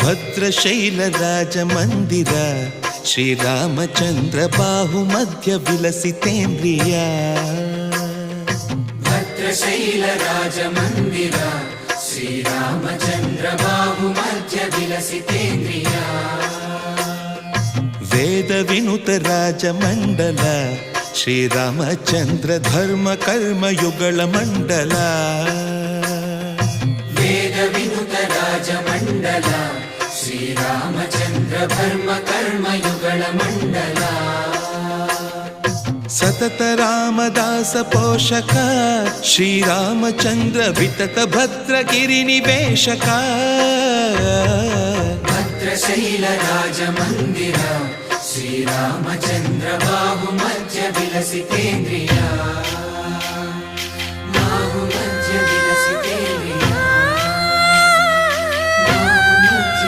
ಭದ್ರಶೈಲ ರಾಜ ಮಂದಿರ ಶ್ರೀರಾಮಚಂದ್ರ ಬಾಹುಮಧ್ಯ ವಿಲಸಿತೇಂದ್ರಿಯ. ಭದ್ರಶೈಲ ರಾಜ ಮಂದಿರ ಶ್ರೀರಾಮಚಂದ್ರ ಬಾಹುಮಧ್ಯ ವಿಲಸಿತೇಂದ್ರಿಯ. ವೇದ ವಿನುತ ರಾಜ ಮಂಡಲ ಶ್ರೀರಾಮಚಂದ್ರ ಧರ್ಮ ಕರ್ಮಯುಗಳ ಮಂಡಲ. ವೇದ ವಿನುತ ರಾಜ ಮಂಡಲ ಶ್ರೀರಾಮಚಂದ್ರ ಧರ್ಮ ಕರ್ಮಯುಗಳ ಮಂಡಲ. ಸತತ ರಾಮದಾಸ ಪೋಷಕ ಶ್ರೀರಾಮಚಂದ್ರ ವಿತತ ಭದ್ರಗಿರಿ ನಿವೇಶಕ. ಭದ್ರಶೈಲ ರಾಜ ಮಂದಿರ ಶ್ರೀರಾಮಚಂದ್ರ ಬಾಹುಮಧ್ಯ ವಿಲಸಿತೇಂದ್ರಿಯ.